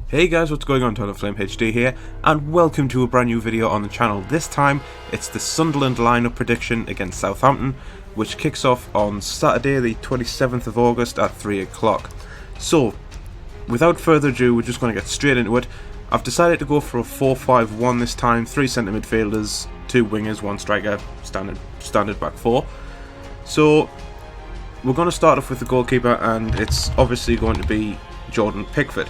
Hey guys, what's going on? Eternal Flame HD here, and welcome to a brand new video on the channel. This time, it's the Sunderland lineup prediction against Southampton, which kicks off on Saturday the 27th of August at 3 o'clock. So, without further ado, we're just going to get straight into it. I've decided to go for a 4-5-1 this time, 3 centre midfielders, 2 wingers, 1 striker, standard back 4. So, we're going to start off with the goalkeeper, and it's obviously going to be Jordan Pickford.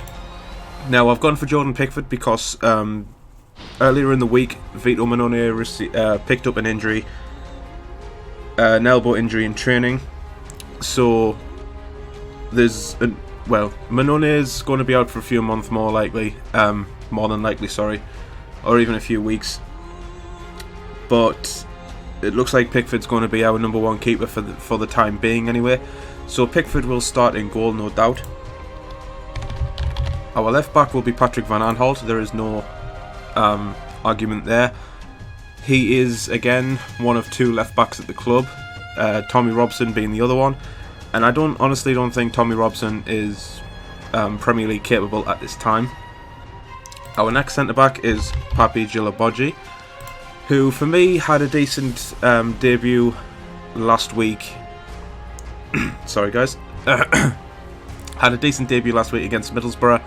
Now, I've gone for Jordan Pickford because earlier in the week, Vito Manone picked up an injury, an elbow injury in training. So, Manone is going to be out for a few months more than likely, or even a few weeks. But it looks like Pickford's going to be our number 1 keeper for the time being anyway. So Pickford will start in goal, no doubt. Our left back will be Patrick Van Aanholt. There is no argument there. He is again one of 2 left backs at the club, Tommy Robson being the other one, and I honestly don't think Tommy Robson is Premier League capable at this time. Our next centre back is Papi Djilobodji, who for me had a decent debut last week. Sorry guys. Had a decent debut last week against Middlesbrough.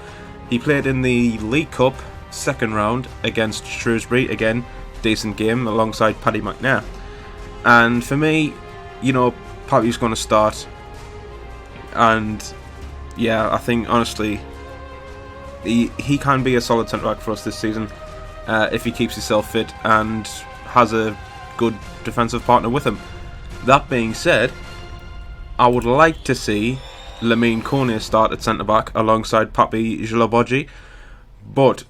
He played in the League Cup second round against Shrewsbury. Again, decent game alongside Paddy McNair. And for me, you know, Paddy's going to start. And yeah, I think honestly, he can be a solid centre back for us this season if he keeps himself fit and has a good defensive partner with him. That being said, I would like to see Lamine Kone start at centre back alongside Papi Djilobodji, but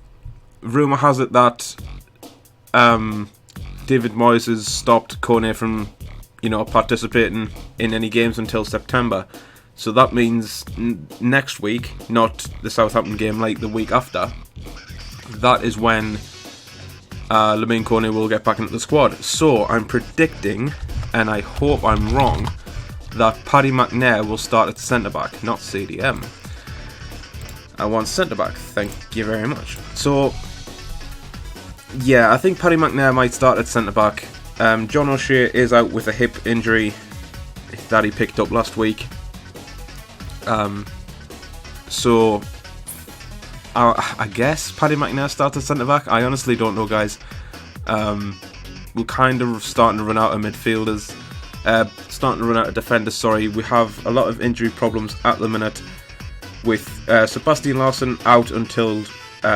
rumour has it that David Moyes has stopped Kone from, participating in any games until September. So that means next week, not the Southampton game, like the week after, that is when Lamine Kone will get back into the squad. So I'm predicting, and I hope I'm wrong, that Paddy McNair will start at centre-back, not CDM. I want centre-back, thank you very much. So, yeah, I think Paddy McNair might start at centre-back. John O'Shea is out with a hip injury that he picked up last week. So, I guess Paddy McNair starts at centre-back. I honestly don't know, guys. We're kind of starting to run out of midfielders. Starting to run out of defenders, We have a lot of injury problems at the minute, with Sebastian Larsson out until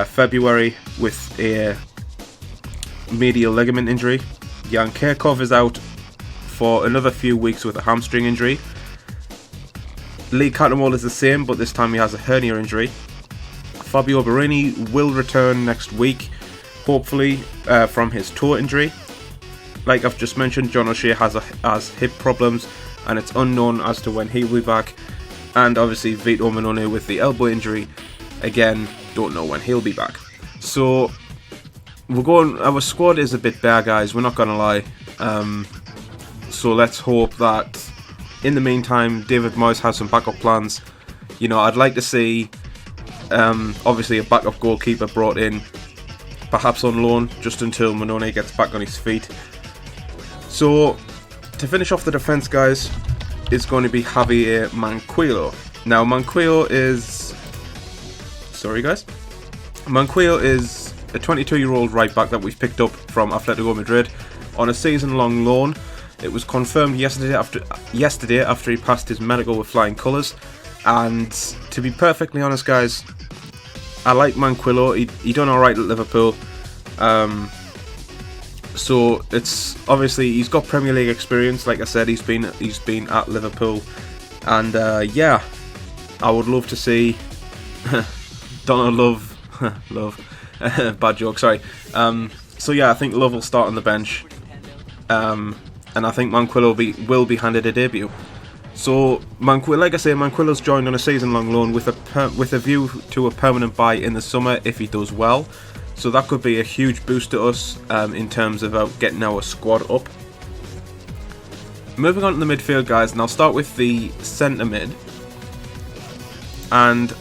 February with a medial ligament injury. Jan Kirchhoff is out for another few weeks with a hamstring injury. Lee Cattermole is the same, but this time he has a hernia injury. Fabio Borini will return next week, hopefully from his toe injury. Like I've just mentioned, John O'Shea has hip problems, and it's unknown as to when he'll be back. And obviously Vito Manone with the elbow injury, again, don't know when he'll be back. So our squad is a bit bare, guys, we're not gonna lie. So let's hope that in the meantime David Moyes has some backup plans. I'd like to see obviously a backup goalkeeper brought in, perhaps on loan, just until Manone gets back on his feet. So, to finish off the defence, guys, is going to be Javier Manquillo. Now, Manquillo is a 22-year-old right back that we've picked up from Atletico Madrid on a season-long loan. It was confirmed yesterday after he passed his medical with flying colours. And to be perfectly honest, guys, I like Manquillo. He done alright at Liverpool. So it's obviously he's got Premier League experience. Like I said, he's been at Liverpool, and yeah, I would love to see love bad joke. Sorry. So yeah, I think Love will start on the bench, and I think Manquillo will be handed a debut. So Manquillo's joined on a season-long loan with a view to a permanent buy in the summer if he does well. So that could be a huge boost to us in terms of getting our squad up. Moving on to the midfield, guys, and I'll start with the centre mid. And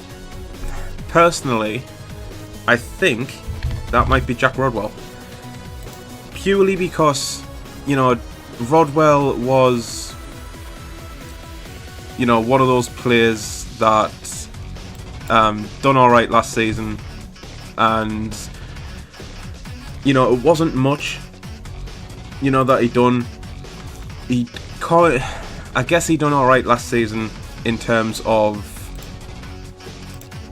personally, I think that might be Jack Rodwell. Purely because, you know, Rodwell was, you know, one of those players that done alright last season, and, you know, it wasn't much, you know, that he done. I guess he done alright last season in terms of,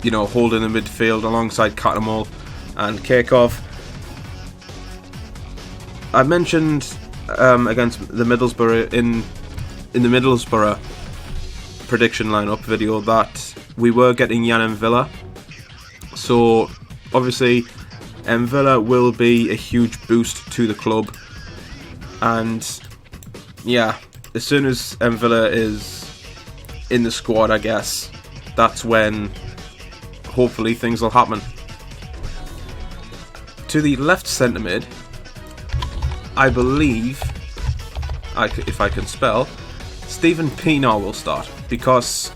you know, holding the midfield alongside Catamol and Keikov. I mentioned against the Middlesbrough in the Middlesbrough prediction lineup video that we were getting Jan Villa, so obviously Villa will be a huge boost to the club, and yeah, as soon as Villa is in the squad, I guess that's when hopefully things will happen. To the left centre mid, I believe, if I can spell, Stephen Pienaar will start, because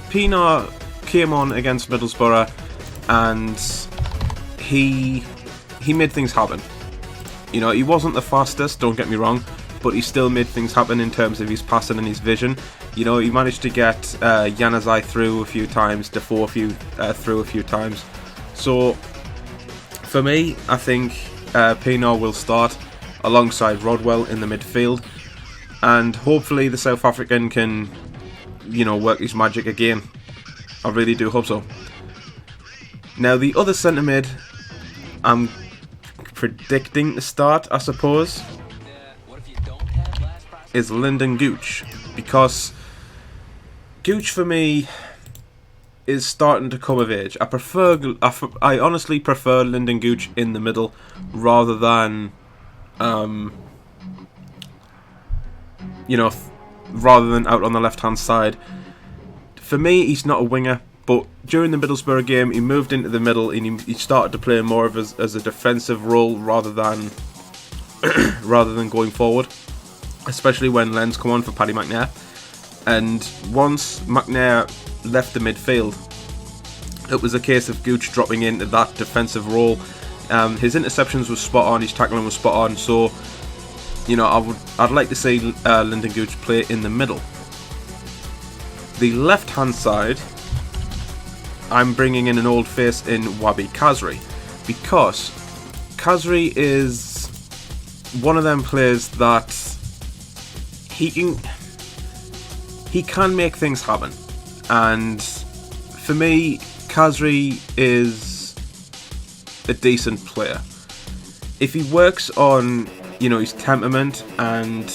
Pienaar came on against Middlesbrough and he made things happen. You know, he wasn't the fastest, don't get me wrong, but he still made things happen in terms of his passing and his vision. You know, he managed to get Januzaj through a few times, Defoe through a few times. So, for me, I think Pienaar will start alongside Rodwell in the midfield, and hopefully the South African can, you know, work his magic again. I really do hope so. Now, the other centre mid, I'm predicting to start, I suppose, is Lyndon Gooch, because Gooch for me is starting to come of age. I honestly prefer Lyndon Gooch in the middle rather than rather than out on the left hand side. For me, he's not a winger, but during the Middlesbrough game he moved into the middle and he started to play more of as a defensive role rather than going forward, especially when Lenz come on for Paddy McNair. And once McNair left the midfield, it was a case of Gooch dropping into that defensive role. His interceptions were spot on, his tackling was spot on, so, you know, I'd like to see Lyndon Gooch play in the middle. The left hand side, I'm bringing in an old face in Wabi Kazri, because Kazri is one of them players that he can make things happen, and for me, Kazri is a decent player. If he works on, you know, his temperament and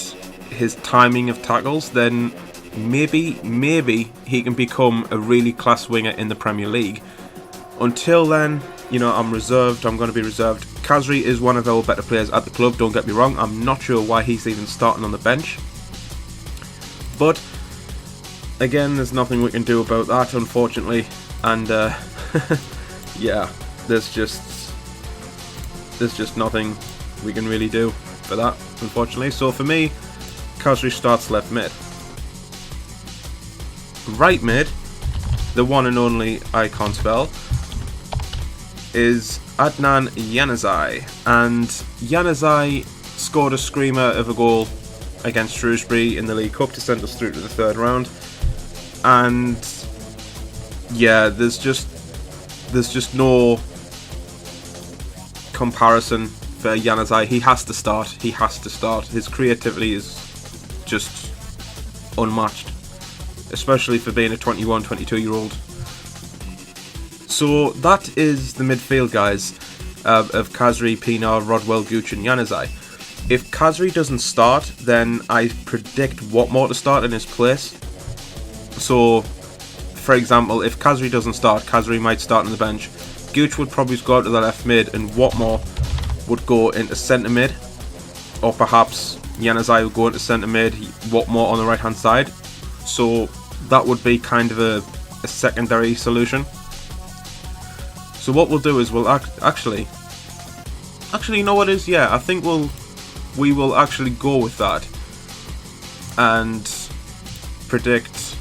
his timing of tackles, then maybe he can become a really class winger in the Premier League. Until then, you know, I'm going to be reserved. Kazri is one of our better players at the club, don't get me wrong. I'm not sure why he's even starting on the bench, but again, there's nothing we can do about that, unfortunately. And yeah, there's just nothing we can really do for that, unfortunately. So for me, Kazri starts left mid. Right mid, the one and only I can't spell, is Adnan Januzaj, and Januzaj scored a screamer of a goal against Shrewsbury in the League Cup to send us through to the third round. And yeah, there's just no comparison for Januzaj. He has to start. His creativity is just unmatched, especially for being a 21, 22-year-old. So that is the midfield, guys, of Kazri, Pienaar, Rodwell, Gooch and Januzaj. If Kazri doesn't start, then I predict Watmore to start in his place. So, for example, if Kazri doesn't start, Kazri might start on the bench. Gooch would probably go out to the left mid, and Watmore would go into centre mid, or perhaps Januzaj would go into centre mid, Watmore on the right hand side. So that would be kind of a secondary solution. So what we'll do is we'll actually, you know what it is? Yeah, I think we will actually go with that and predict.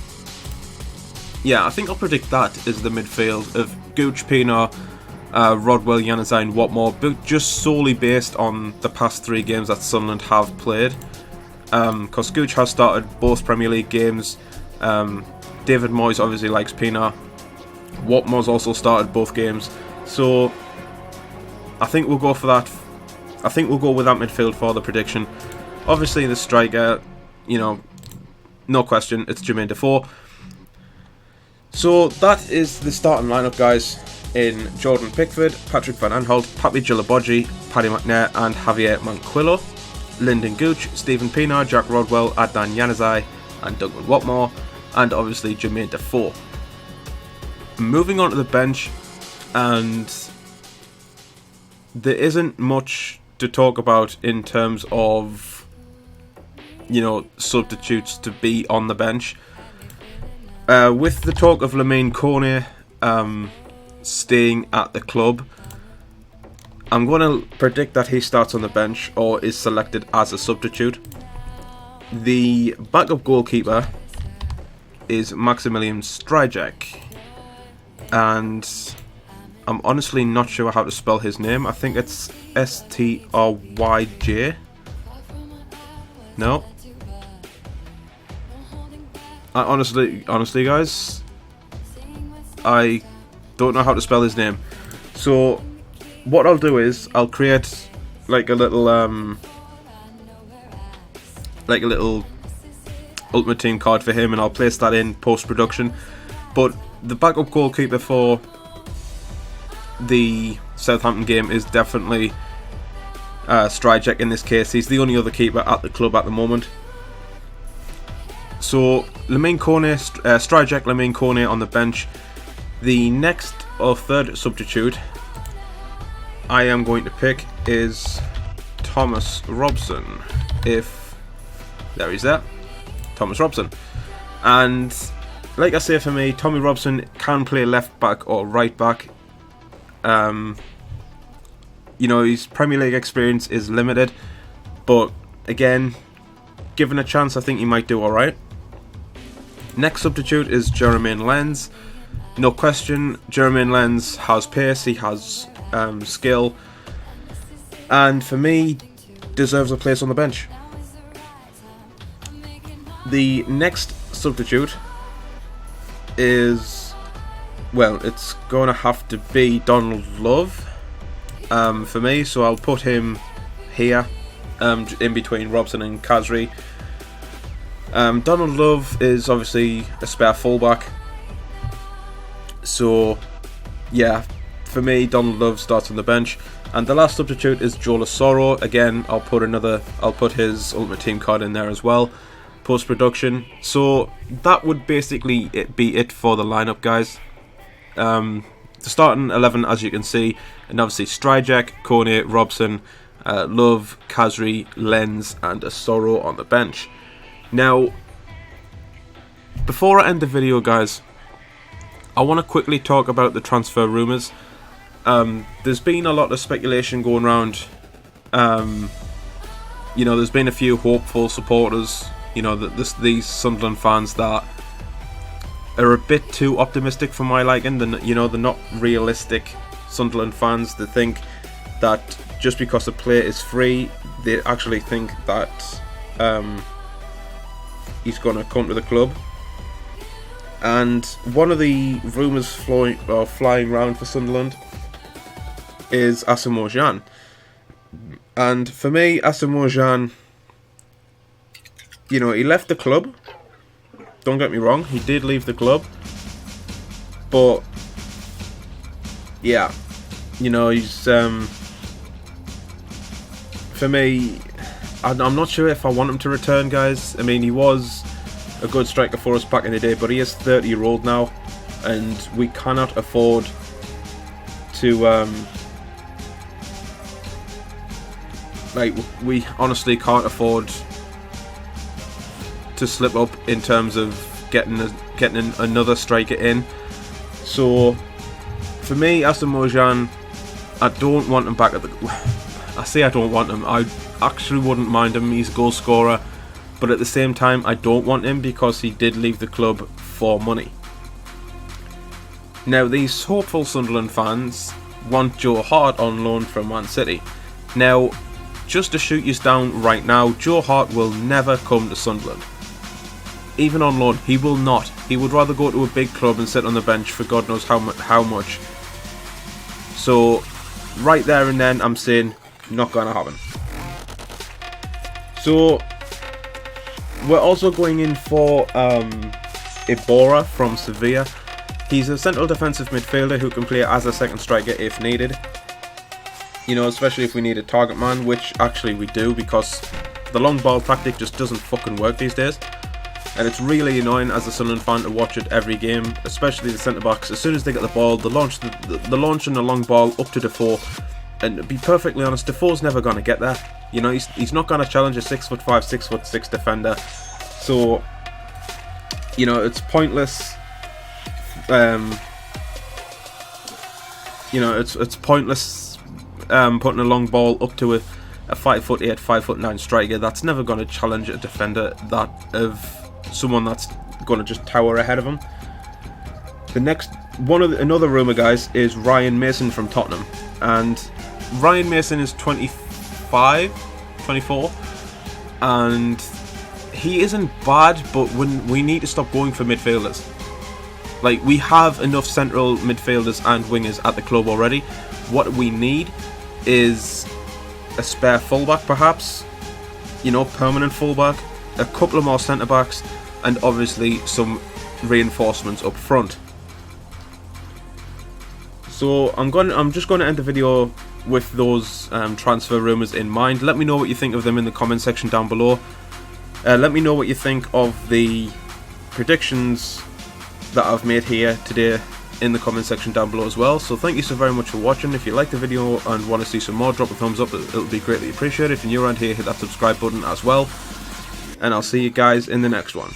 Yeah, I think I'll predict that as the midfield of Gooch, Pienaar, Rodwell, Januzaj and Watmore, but just solely based on the past 3 games that Sunderland have played. Because Gooch has started both Premier League games. David Moyes obviously likes Pienaar. Watmore's also started both games. So I think we'll go for that. I think we'll go with that midfield for the prediction. Obviously the striker, you know, no question, it's Jermaine Defoe. So that is the starting lineup, guys. In Jordan Pickford, Patrick Van Aanholt, Papi Djilobodji, Paddy McNair and Javier Manquillo. Lyndon Gooch, Stephen Pienaar, Jack Rodwell, Adnan Januzaj and Douglas Watmore, and obviously Jermaine Defoe. Moving on to the bench, and there isn't much to talk about in terms of, you know, substitutes to be on the bench. With the talk of Lamine Kone staying at the club, I'm going to predict that he starts on the bench or is selected as a substitute. The backup goalkeeper is Maximilian Stryjek, and I'm honestly not sure how to spell his name. I think it's Stryj. No. I honestly guys, I don't know how to spell his name. So what I'll do is I'll create like a little Ultimate Team card for him, and I'll place that in post-production. But the backup goalkeeper for the Southampton game is definitely Stryjek in this case. He's the only other keeper at the club at the moment. So Lamine Kone, Stryjek, Lamine Kone on the bench. The next or third substitute I am going to pick is Thomas Robson. There he's there, Thomas Robson. And like I say, for me, Tommy Robson can play left back or right back. You know, his Premier League experience is limited, but again, given a chance, I think he might do alright. Next substitute is Jermaine Lens. No question, Jermaine Lens has pace, he has skill, and for me, deserves a place on the bench. The next substitute is, well, it's going to have to be Donald Love for me, so I'll put him here in between Robson and Khazri. Donald Love is obviously a spare fullback, so yeah, for me, Donald Love starts on the bench. And the last substitute is Joe Lasoro. Again, I'll put his Ultimate Team card in there as well, post-production. So that would basically be it for the lineup, guys. The starting 11, as you can see, and obviously Stryjek, Kone, Robson, Love, Khazri, Lens and Asoro on the bench. Now, before I end the video, guys, I want to quickly talk about the transfer rumours. There's been a lot of speculation going around. You know, there's been a few hopeful supporters, you know, these Sunderland fans that are a bit too optimistic for my liking. You know, they're not realistic Sunderland fans. They think that just because a player is free, they actually think that he's going to come to the club. And one of the rumours flying around for Sunderland is Asamoah Gyan. And for me, Asamoah Gyan, you know, he left the club. Don't get me wrong, he did leave the club. But yeah, you know, he's for me, I'm not sure if I want him to return, guys. I mean, he was a good striker for us back in the day, but he is 30-year-old now, and we cannot afford to we honestly can't afford to slip up in terms of getting another striker in. So for me, Asamoah Gyan, I don't want him back at the... I say I don't want him, I actually wouldn't mind him. He's a goal scorer, but at the same time, I don't want him because he did leave the club for money. Now, these hopeful Sunderland fans, want Joe Hart on loan from Man City. Now, just to shoot you down right now, Joe Hart will never come to Sunderland. Even on loan, he will not. He would rather go to a big club and sit on the bench for God knows how much. So, right there and then, I'm saying, not gonna happen. So, we're also going in for Iborra from Sevilla. He's a central defensive midfielder who can play as a second striker if needed. You know, especially if we need a target man, which actually we do, because the long ball tactic just doesn't fucking work these days. And it's really annoying as a Sunderland fan to watch it every game, especially the centre-backs. As soon as they get the ball, the launch and the long ball up to Defoe. And to be perfectly honest, Defoe's never going to get there. You know, he's not going to challenge a 6'5", 6'6" defender. So, you know, it's pointless. You know, it's pointless putting a long ball up to a 5'8", 5'9" striker. That's never going to challenge a defender of someone that's going to just tower ahead of him. The next another rumour, guys, is Ryan Mason from Tottenham, and Ryan Mason is 24, and he isn't bad, but we need to stop going for midfielders. Like, we have enough central midfielders and wingers at the club already. What we need is a spare fullback, perhaps, you know, permanent fullback, a couple of more centre backs, and obviously some reinforcements up front. So I'm just going to end the video with those transfer rumours in mind. Let me know what you think of them in the comment section down below. Let me know what you think of the predictions that I've made here today in the comment section down below as well. So thank you so very much for watching. If you like the video and want to see some more, drop a thumbs up. It'll be greatly appreciated. If you're new around here, hit that subscribe button as well. And I'll see you guys in the next one.